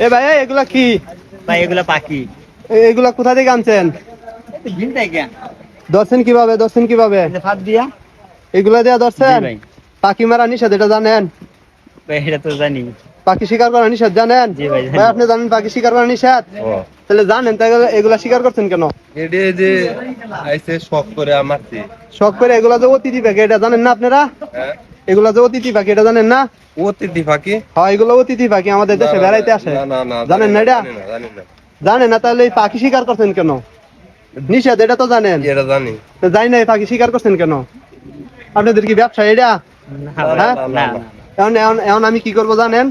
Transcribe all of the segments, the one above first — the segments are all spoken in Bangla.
এ ভাই এগুলা কি? ভাই এগুলা পাখি। এগুলা কোথা থেকে আনছেন? ভিন থেকে ধরছেন কিভাবে? ফাঁদ দিয়া। এগুলা দিয়া জি ধরছেন? ভাই। পাখি মারা নিষেধ, এটা জানেন? ভাই এটা তো জানি। পাখি শিকার করা নিষেধ, জানেন? জি ভাই ভাই জানি। আপনি জানেন পাখি শিকার করা নিষেধ? তাহলে জানেন, তাই এগুলা শিকার করছেন কেন? এডে যে আইসে শখ করে আমারছি। শখ করে এগুলা যে অতিথি পাখি, এটা জানেন না আপনারা? হ্যাঁ, এগুলা যে অতিথি পাখি, এটা জানেন না? অতিথি ফাঁকি। হ্যাঁ, এগুলো অতিথি পাখি, আমাদের না দেশে না বেড়াইতে আসে। না না না, জানেন না এটা? জানি না। জানেন না, তাহলে এই পাখি শিকার করছেন কেন? নিষেধ, এটা তো জানেন। এটা জানি। তো যাই না, এই পাখি শিকার করছেন কেন? আপনাদের কি ব্যবসা এটা? না না, ভাই, হ্যাঁ? না, না না। না। এখন আমি কি করবো জানেন?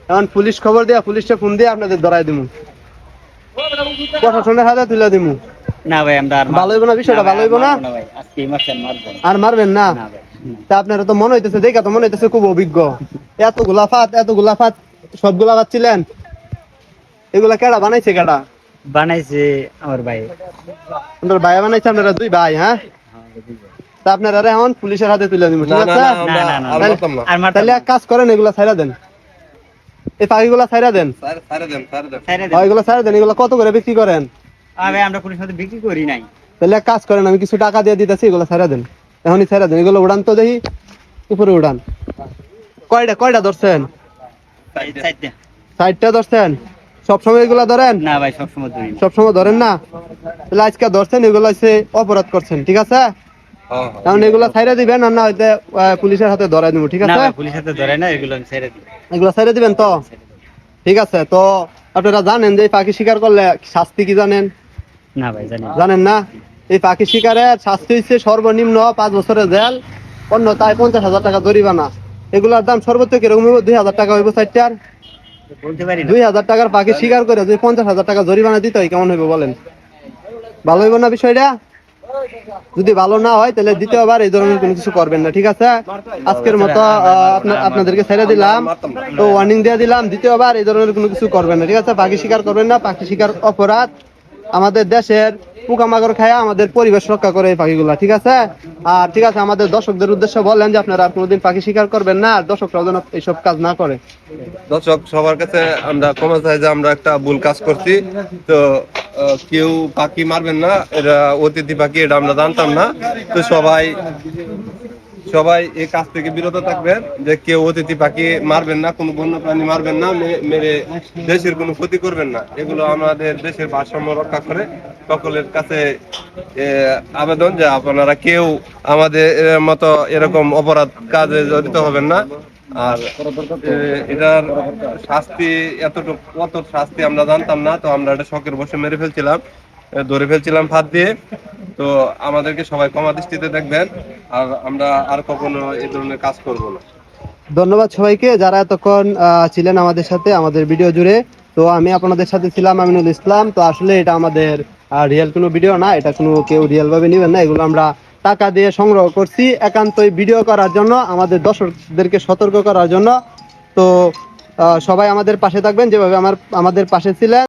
এখন পুলিশ খবর দিয়া, পুলিশে ফোন দিয়ে আপনাদের ধরাই দিমু, প্রশাসনের হাতে তুলে দিমু। না ভাই আমরা আর ভালো হইব না? বিষয়টা ভালো হইব না? ভাই আজকে মারছেন মারবো না। আর মারবেন না? না ভাই। তা আপনারা তো মনে হইতেছে, দেখা তো মনে হইতেছে খুব অভিজ্ঞ। এতগুলা ফাত সবগুলা পাচ্ছিলেন? এগুলা কেডা বানাইছে? কেডা বানাইছে? আমার ভাই। আপনার ভাই বানাইছে? আপনারা দুই ভাই? হ্যাঁ, তা আপনারা এখন পুলিশের হাতে তুলে দিব, না ঠিক না আছে? না, না আমরা না না আর তাহলে- মারতাম না। আর মারতাম তাহলে এক কাজ করেন, এগুলা ছাইরা দেন, এই পাখিগুলা ছাইরা দেন। ছাড়ে দেন। এগুলা ছাইরা দেন। এগুলা কত করে বিক্রি করেন? ভাই আমরা পুলিশ সাথে বিক্রি করি নাই। তাহলে এক কাজ করেন, আমি কিছু টাকা দিয়ে দিতেছি, এগুলো ছাইরা দেন, এখনই ছাইরা দেন। এগুলো উড়ান তো, দেখি উপরে উড়ান। কয়টা ধরছেন? চারটা। 60টা ধরছেন? সবসময় এগুলা ধরেন? না ভাই সবসময় ধরি না। সবসময় ধরেন না? তাহলে আজকে ধরছেন, এগুলো হচ্ছে অপরাধ করছেন, ঠিক আছে? হ্যাঁ, এখন এগুলা ছাইরা দিবেন, আর না হইতে পুলিশের হাতে ধরাই দিব, ঠিক না আছে? ভাই পুলিশ সাথে ধরে না, এগুলো আমি ছেড়ে দিই। এগুলা ছাইরা দিবেন তো? ঠিক আছে। তো আপনারা জানেন যে এই পাখি শিকার করলে শাস্তি কি জানেন? না ভাই জানি না। জানেন না? এই পাখি শিকারের শাস্তি হচ্ছে সর্বনিম্ন 5 বছরের জেল, অন্যথায় 50,000 টাকা জরিমানা। এগুলার দাম সর্বোচ্চ কিরকম হইব? 2,000 টাকা হইব। 4টার বলতে পারি না। 2,000 টাকার পাখি শিকার করে যদি 50,000 টাকা জরিমানা দিতে হয়, কেমন হইব বলেন? ভালো হইব না বিষয়টা? যদি ভালো না হয়, তাহলে দ্বিতীয়বার এই ধরনের কোনো কিছু করবেন না, ঠিক আছে? আজকের মতো আপনাদেরকে ছেড়ে দিলাম, তো ওয়ার্নিং দিয়ে দিলাম, দ্বিতীয়বার এই ধরনের কোনো কিছু করবেন না, ঠিক আছে? পাখি শিকার করবেন না, পাখি শিকার অপরাধ। আমাদের দেশের পোকামাকড় খায় আমাদের পরিবেশ রক্ষা করে এই পাখিগুলা, ঠিক আছে? আর ঠিক আছে, আমাদের দর্শকদের উদ্দেশ্যে বললেন যে আপনারা আর কোনোদিন পাখি শিকার করবেন না, আর দর্শকরাও যেন এইসব কাজ না করে। দর্শক সবার কাছে আমরা ক্ষমা চাই যে আমরা একটা ভুল কাজ করছি। তো কেউ পাখি মারবেন না, এটা অতিথি পাখি, এটা আমরা জানতাম না। তো সবাই এই কাজ থেকে বিরত থাকবেন, যে কেউ অতিথি পাখি মারবেন না, কোনো বন্য প্রাণী মারবেন না, মেরে দেশের কোনো ক্ষতি করবেন না। এগুলো আমাদের দেশের ভারসাম্য রক্ষা করে। সকলের কাছে আবেদন যে আপনারা কেউ আমাদের মতো এরকম অপরাধ কাজে জড়িত হবেন না। আর এটার শাস্তি কত শাস্তি আমরা জানতাম না, তো আমরা এটা শখের বসে ধরে ফেলছিলাম ফাঁদ দিয়ে। তো আমাদেরকে সবাই ক্ষমা দৃষ্টিতে দেখবেন, আর আমরা আর কখনো এই ধরনের কাজ করব না। ধন্যবাদ সবাইকে যারা এতক্ষণ ছিলেন আমাদের সাথে, আমাদের ভিডিও জুড়ে। তো আমি আপনাদের সাথে ছিলাম আমিনুল ইসলাম। তো আসলে এটা আমাদের রিয়েল কোনো ভিডিও না, এটা কোনো কেউ রিয়েল ভাবে নেবেন না। এগুলো আমরা টাকা দিয়ে সংগ্রহ করছি একান্তই ভিডিও করার জন্য, আমাদের দর্শকদেরকে সতর্ক করার জন্য। তো সবাই আমাদের পাশে থাকবেন, যেভাবে আমাদের পাশে ছিলেন।